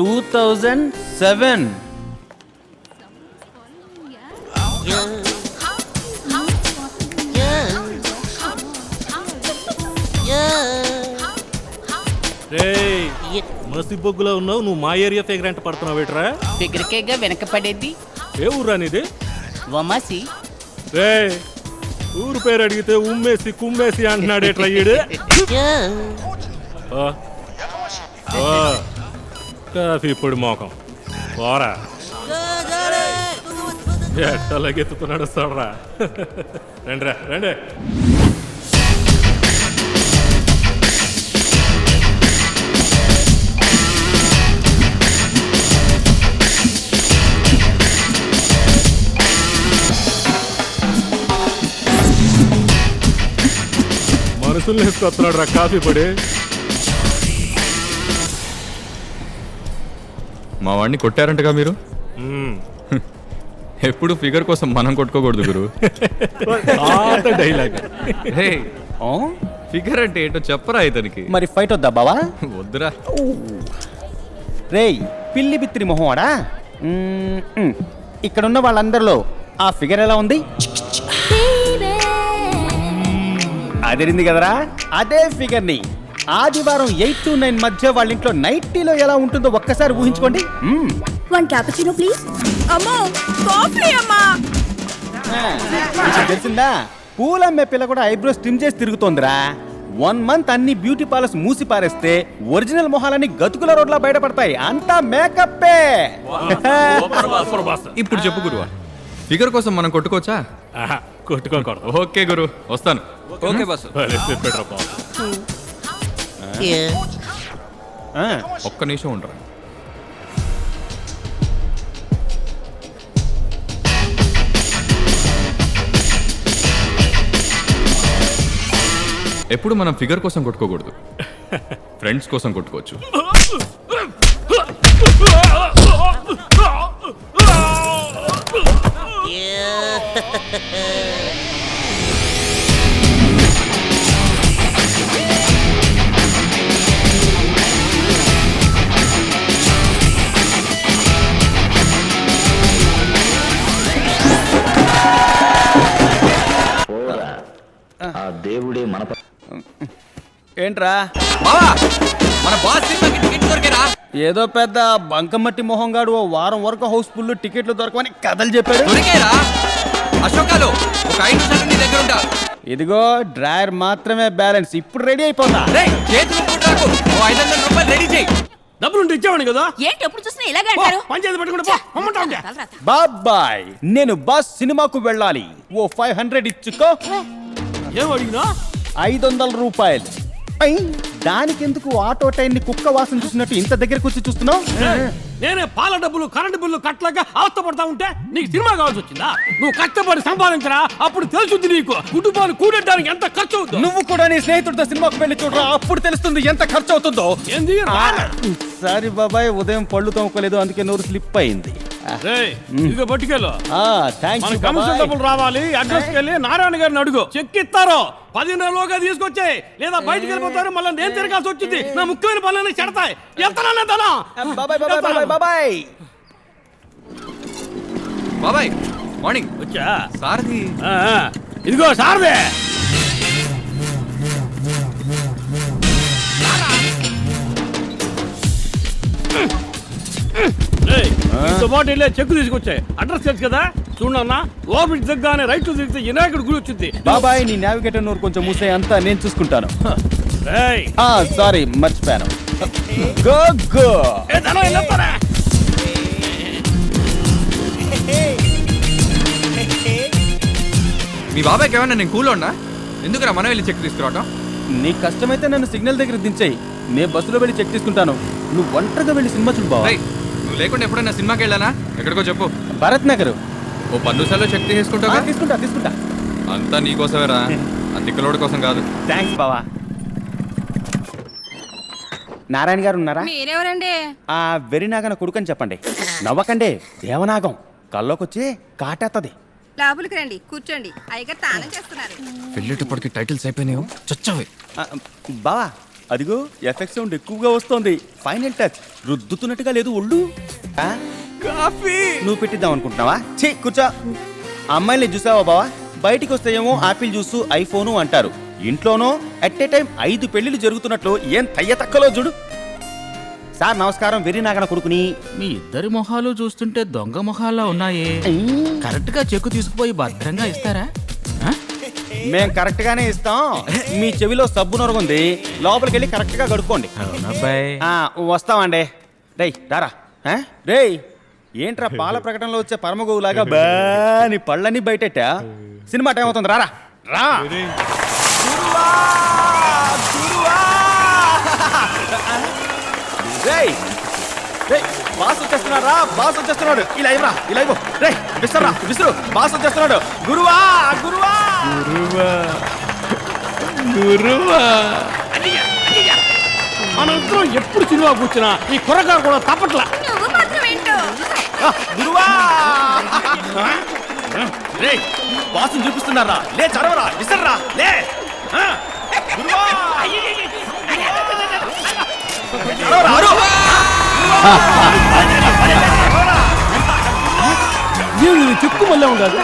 2007. మసి బొగ్గులో ఉన్నావు నువ్వు. మా ఏరియా ఫిగర్ అంటే పడుతున్నావు ఏట్రా? ఫిగర్కేగా వెనకపడేది. ఏ ఊరా నీది? వమాసి. రే ఊరు పేరు అడిగితే ఉమ్మేసి కుమ్మేసి అంటున్నాడు ఏట్రా ఈడు. కాఫీ పొడి మోకం పోరా. ఎట్టలాగెత్తుతున్నాడు చూడరా. రండిరా రండి. మనుషుల్ని వేసుకొస్తున్నాడు రా కాఫీ పొడి. మా వాడిని కొట్టారంటగా మీరు? ఎప్పుడు ఫిగర్ కోసం మనం కొట్టుకోకూడదు గురు. డైలాగ్. ఫిగర్ అంటే ఏంటో చెప్పరా ఇతనికి. మరి ఫైట్ వద్దా బావా? వద్దురా. రేయ్ పిల్లి బిత్తిరి మొహవాడా, ఇక్కడున్న వాళ్ళందరిలో ఆ ఫిగర్ ఎలా ఉంది? అదిరింది కదరా. అదే ఫిగర్ ని ఆదివారం 8 to 9 మధ్య వాళ్ళ ఇంట్లో నైటీలో ఎలా ఉంటుందో ఒక్కసారి ఊహించుకోండి. 1 cappuccino ప్లీజ్. అమ్మో కాఫీ అమ్మా. తెలిసిందా, పూలమ్మే పిల్ల కూడా ఐబ్రోస్ ట్రిమ్ చేసి తిరుగుతోందిరా. 1 month అన్ని బ్యూటీ పార్లర్స్ మూసి పారేస్తే ఒరిజినల్ మొహాలన్నీ గతుకుల రోడ్లా బయటపడతాయి. అంతా మేకప్పే. ఇప్పుడు చెప్పు గురువా, ఫిగర్ కోసం మనం కొట్టుకోవచ్చా? కొట్టుకోకూడదు. ఓకే గురు, వస్తాను. Okay boss. ఒక్క నిమిషం ఉండరా. ఎప్పుడు మనం ఫిగర్ కోసం కొట్టుకోకూడదు, ఫ్రెండ్స్ కోసం కొట్టుకోవచ్చు. ఆ దేవుడే మన ఏంట్రా మన బాస్ సినిమాకి టికెట్ దొరికేరా? ఏదో పెద్ద బంకమట్టి మొహంగాడు ఓ వారం వరకు హౌస్ఫుల్ టికెట్లు దొరకమని కథలు చెప్పాడు. దొరికేరా? అశోకాలు ఒక 5 నిమిషాలు నీ దగ్గర ఉంటా. ఇదిగో డ్రాయర్ మాత్రమే బ్యాలెన్స్. ఇప్పుడు రెడీ అయిపోతా. చేతులు పుట్టాకు 500 రూపాయలు రెడీ చేయి. డబ్బులు ఉంటే ఇచ్చేవాడిని కదా. ఏంటి ఎప్పుడు చూసినా ఇలాగే అంటారు? పంచాయతీ పెట్టుకుంటే బాబాయ్ నేను బాస్ సినిమాకు వెళ్ళాలి, ఓ 500 ఇచ్చుకో. ఏం అడిగినా? 500 రూపాయలు. దానికెందుకు ఆటో టైం ని కుక్క వాసన చూసినట్టు ఇంత దగ్గరకు వచ్చి చూస్తున్నావు? నేనే పాల డబ్బులు కరెంటు బిల్లు కట్టలేక అవస్థపడతా ఉంటే నీకు సినిమా కావాల్సి వచ్చిందా? నువ్వు కష్టపడి సంపాదించరా, అప్పుడు తెలుసుద్ది నీకు కుటుంబాన్ని కూడడానికి ఎంత ఖర్చు అవుతుందో. నువ్వు కూడా నీ స్నేహితుడితో సినిమాకు వెళ్ళి చూడరా, అప్పుడు తెలుస్తుంది ఎంత ఖర్చు అవుతుందో. ఏంది? సారీ బాబాయ్, ఉదయం పళ్ళు తోముకోలేదు, అందుకే నోరు స్లిప్ అయింది. ఇదిగో పట్టుకెళ్ళు. కమిషన్ డబ్బులు రావాలి. అడ్రస్ కెళ్ళి నారాయణ గారిని అడుగు, చెక్ ఇస్తారు. 10 నెలలుగా తీసుకొచ్చాయి, లేదా బయటికి వెళ్ళిపోతారు. మళ్ళీ నేను తిరగాల్సి వచ్చింది. నా ముఖ్యమైన పనులన్నీ చెడతాయి. వెళ్తానన్నా తన బాబాయ్. బాబాయ్ మార్నింగ్. వచ్చా సారథి? ఇదిగో సారథి. చెక్కు తీసుకొచ్చాయి. అడ్రస్ తెలుసు కదా, చూడన్నా. ఓపెన్ దగ్గరనే రైట్ తిరిగితే వినాయకుడు గుడి వచ్చింది. బాబాయ్ నీ నావిగేటర్ నోరు కొంచెం మూసే, అంతా నేను చూసుకుంటాను. సారీ మర్చిపోయాను. మీ బాబాయ్కి ఏమన్నా నేను కూలో ఉన్నా? ఎందుకురా మనం వెళ్ళి చెక్ తీసుకురావటం? నీ కష్టమైతే నన్ను సిగ్నల్ దగ్గర దించేయి, నేను బస్సులో వెళ్ళి చెక్ తీసుకుంటాను. నువ్వు ఒంటరిగా వెళ్ళి సినిమా చూడు బాబాయ్. నువ్వు లేకుండా ఎప్పుడైనా సినిమాకి వెళ్ళానా? ఎక్కడికో చెప్పు. భరత్ నగర్. ఓ 10 నిమిషాల్లో చెక్ తీసుకుంటా. తీసుకుంటా. అంతా నీకోసమేరా, ఆ తిక్కలోడి కోసం కాదు. థ్యాంక్స్ బావా. నారాయణ గారు ఉన్నారా? మీరెవరండి? ఆ వెరినాగన కొడుకని చెప్పండి. నవ్వకండి, దేవనాగం కల్లోకొచ్చి కాటేత్తది. లోపలికి రండి, కూర్చోండి. అయ్యగారు తానం చేస్తున్నారు. వెళ్ళేటప్పటికి టైటిల్స్ అయిపోయినాయో చచ్చావి. బావా అదిగో ఎఫెక్ట్ సౌండ్ ఎక్కువగా వస్తోంది. ఫైనల్ టచ్ రుద్దుతున్నట్టుగా లేదు ఒళ్ళు. ఆ? కాఫీ. నువ్వు పెట్టిద్దాం అనుకుంటున్నావా? ఛీ కూర్చో. అమ్మాయిని చూసావా బావా? బయటికి వస్తే ఏమో ఆపిల్ జ్యూస్ ఐఫోను అంటారు. ఇంట్లోనో అట్ ఏ టైం 5 పెళ్లిళ్ళు జరుగుతున్నట్లు ఏం తయ్య తక్కలో చూడు. సార్ నమస్కారం, వెర్రి నాగన కొడుకుని. మీ ఇద్దరి మొహాలు చూస్తుంటే దొంగ మొహాల్లో ఉన్నాయే. కరెక్ట్ గా చెక్కు తీసుకుపోయి భద్రంగా ఇస్తారా? ఆ? మేం కరెక్ట్ గానే ఇస్తాం. మీ చెవిలో సబ్బు నొరగుంది, లోపలికి వెళ్ళి కరెక్ట్ గా కడుక్కోండి. అవునబ్బాయి. వస్తామండి. రేయ్ రారా. రేయ్ ఏంట్రా పాల ప్రకటనలో వచ్చే పరమగోవులాగా బాని పళ్ళని బయటెట్టా? సినిమా టైం అవుతుంది, రారా రా. గురువా! గురువా! రేయ్ రేయ్ బాస్ వచ్చేస్తున్నాడు రా, బాస్ వచ్చేస్తున్నాడు. ఇలా ఇవ్వరా, ఇలా ఇవ్వు. రేయ్ విసురా, విసురు, బాస్ వచ్చేస్తున్నాడు. గురువా! గురువా! గురువా. మనందరం ఎప్పుడు సినిమా కూర్చున్నా ఈ కుర్రగారు కూడా తప్పట్లా. నువ్వు మాత్రం ఏంటో. గురువా! రేయ్ బాసుని చూపిస్తున్నారా? లే చదవరా, విసర్రా, లే. గురువా! చదవరా, అరు. నేను చెక్కు మళ్ళీ ఉండదు.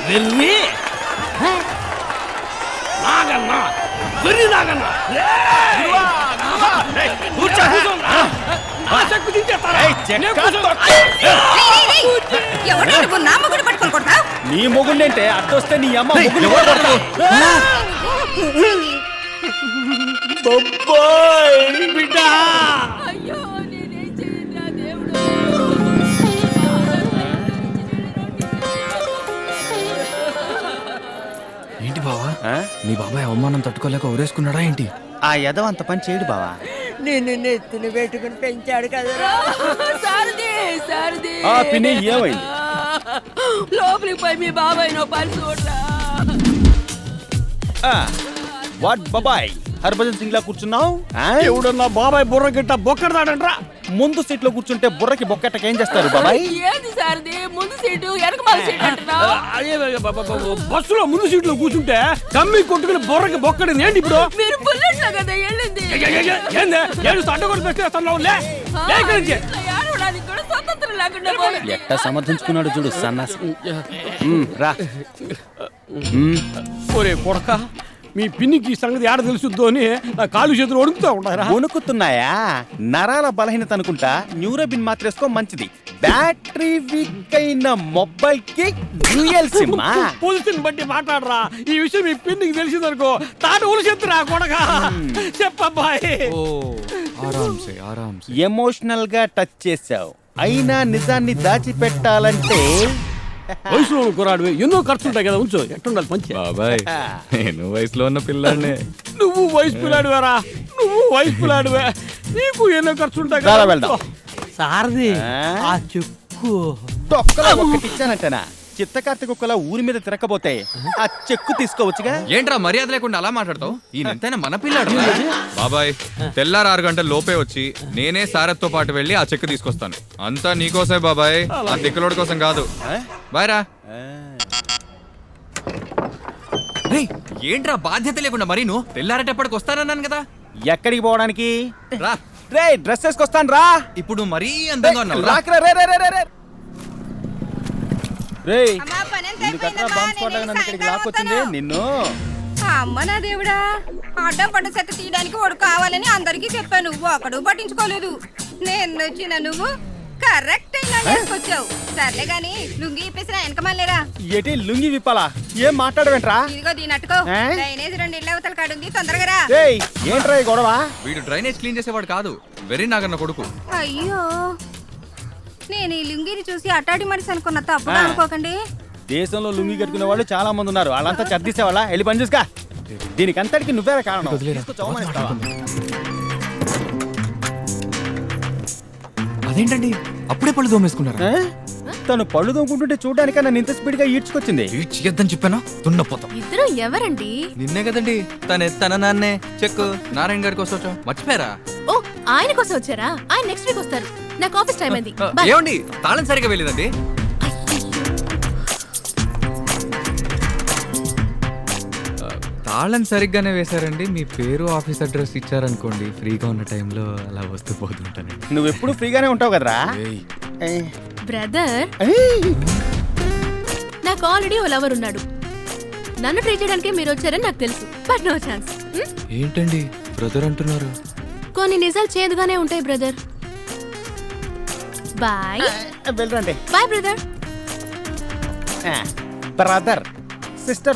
వెర్రి నాగన్న, వెర్రి నాగన్న. గురువా! రేయ్, కూర్చో. నా చెక్కు తింటేస్తారా? రేయ్, చెక్క నేను కూర్చో. ఎవడో నువ్వు నా మొగుడు పట్టుకొని కొడతావు. నీ మొగుండంటే అడ్డొస్తే నీ అమ్మ మొగుడు కూడా కొడతా. బొబ్బాయ్ బిడ్డ అయ్యో నేనేం చేయనురా దేవుడు. ఏంటి బావా, ఆ? మీ బాబాయ్ అవమానం తట్టుకోలేక ఊరేసుకున్నాడా ఏంటి? ఆ యదవ అంత పని చేయడు బావా. నిన్ను నెత్తిన పెట్టుకుని పెంచాడు కదరా. సారథి, సారథి. ఆ పిన్ని ఏమైంది? లోపలికి పోయి మీ బాబాయ్ నో పని చూడరా. వాట్ బాబాయ్ హర్భజన్ సింగ్ లా కూర్చున్నావు? ఎవడన్నా బాబాయ్ బుర్ర గిట్ట బొక్కడదాడంట్రా. ముందు సీట్ లో కూర్చుంటే బుర్రకి బొక్కెట్టకి ఏం చేస్తారు బాబాయ్? ఏంది సారథి, ముందు సీటు వెనక మళ్ళీ సీట్ అంటున్నావు. అదే బస్సులో ముందు సీట్లో కూర్చుంటే కమ్మి కొట్టుకుని బుర్రకి బొక్కడింది ఏంటి ఇప్పుడు? మీరు బుల్లెట్ లో కదా వెళ్ళింది. ఏంది ఏడు అడ్డ కూడా పెట్టేస్తాను. లే ఇక్కడి నుంచి. ఆడవడానికి కూడా స్వతంత్రం లేకుండా పోయింది. ఎట్టా సమర్థించుకున్నాడు చూడు సన్నాసి. రా. ఒరే కొడక, మీ పిన్నికి ఈ సంగతి ఆడ తెలుసుద్దో అని నా కాలు చేతులు వణుకుతా ఉంటారా? వణుకుతున్నాయా? నరాల బలహీనత అనుకుంటా. న్యూరోబిన్ మాత్రేసుకో, మంచిది. బ్యాటరీ వీక్ అయిన మొబైల్ కి డ్యూయల్ సిమ్. పొజిషన్ బట్టి మాట్లాడరా. ఈ విషయం మీ పిన్నికి తెలిసిందనుకో తాట ఉలిసెత్తురా కొడక. చెప్పబ్బాయి. ఓ ఆరాంసే ఆరాంసే. ఎమోషనల్ గా టచ్ చేసావు. అయినా నిజాన్ని దాచిపెట్టాలంటే వయసులో కురాడు ఎన్నో ఖర్చు ఉంటాయి కదా, ఉంచు. ఎట్టుండాలి మంచి బాబాయ్, నేను వయసులో ఉన్న పిల్లాడినే. నువ్వు వయసు పిల్లాడువేరా, నువ్వు వయసు పిల్లాడువే. నీకు ఎన్నో ఖర్చు ఉంటాయి రా, కదా. వెళ్దాం. సారది ఆ? ఆ చెక్కు తొక్కలో ఒకటి ఇచ్చానంటనా? చిత్తకార్తె కుక్కలా ఊరి మీద తిరగబోతే ఆ చెక్కు తీసుకోవచ్చుగా. ఏంట్రా మర్యాద లేకుండా అలా మాట్లాడతావు? ఈ ఎంతైనా మన పిల్లాడు. బాబాయ్, తెల్లారు 6 గంటల లోపే వచ్చి నేనే సారథ్తో పాటు వెళ్ళి ఆ చెక్ తీసుకొస్తాను. అంతా నీకోసమే బాబాయ్, ఆ దిక్కులోడి కోసం కాదు. బాయ్ రా. రేయ్, ఏంట్రా బాధ్యత లేకుండా మరి నువ్వు తెల్లారేటప్పటికి వస్తానన్నాను కదా. ఎక్కడికి పోవడానికి? రా. రే డ్రెస్ వేసుకొస్తాను రా. ఇప్పుడు మరీ అందంగా ఉన్నావు రా. రాకరా, రే రే రే రే రే. రేయ్ అమ్మా, పనంతా ఎందుకట్రా అయిపోయిందమ్మా, బాంబ్ స్పాట్ నేను నన్ను ఇక్కడికి సాయంకాలం లాక్కొచ్చింది వస్తాను. నిన్ను? అమ్మ నా దేవుడా, అడ్డం పడ్డ చెత్త తీయడానికి వాడు కావాలని అందరికీ చెప్పాను. ఒకడు పట్టించుకోలేదు. నేను వచ్చిన నువ్వు కరెక్ట్ అయినా వేసుకొచ్చావు. సర్లే గాని లుంగి ఇప్పేసిన వెనక మళ్ళీరా. ఏటి లుంగి విప్పాలా? ఏం మాట్లాడవేంట్రా? ఇదిగో దీనట్టుకో. ఏ? డ్రైనేజ్ 2 ఇళ్ళ అవతల కాడుంది, తొందరగా రా. రేయ్ ఏంట్రా ఈ గొడవ? వీడు డ్రైనేజ్ క్లీన్ చేసేవాడు కాదు, వెర్రి నాగన్న కొడుకు. అయ్యో, నేను ఈ లుంగిని చూసి అట్టాడి మనిషి అనుకున్న, తప్పుగా అనుకోకండి. దేశంలో లుంగి కట్టుకునే వాళ్ళు చాలా మంది ఉన్నారు. వాళ్ళంతా చర్దీసేవాళ్ళ? వెళ్ళి పని చూసుకా. దీనికి అంతటికి నువ్వేరా కారణం. తీసుకొచ్చి అవమానిస్తావా? అదేంటండి అప్పుడే పళ్ళు దోమేసుకున్నారా? ఏ? తను పళ్ళు తోముకుంటుంటే చూడడానికి నన్ను ఇంత స్పీడ్ గా ఈడ్చుకొచ్చింది. చేయొద్దని చెప్పానా? దున్నపోతాం. ఇద్దరు ఎవరండి? నిన్నే కదండి తన నాన్నే చెక్కు నారాయణ గారి కోసం వచ్చాం. మర్చిపోయారా? ఓ, ఆయన కోసం వచ్చారా? ఆయన నెక్స్ట్ వీక్ వస్తారు. నాకు ఆఫీస్ టైం అయింది. ఏమండి తాళం సరిగా వెళ్ళిందండి. తాళం సరిగ్గానే వేశారండి. మీ పేరు ఆఫీస్ అడ్రస్ ఇచ్చారనుకోండి, ఫ్రీగా ఉన్న టైంలో అలా వస్తూ పోతుంటానండి. నువ్వు ఎప్పుడు ఫ్రీగానే ఉంటావు కదరా బ్రదర్ ఏయ్. నాకు ఆల్రెడీ ఓ లవర్ ఉన్నాడు. నన్ను ట్రై చేయడానికి మీరు వచ్చారని నాకు తెలుసు, బట్ నో ఛాన్స్. ఏంటండి బ్రదర్ అంటున్నారు? కొన్ని నిజాలు చేదుగానే ఉంటాయి బ్రదర్. బాయ్ వెళ్ళరండి బాయ్ బ్రదర్. Brother sister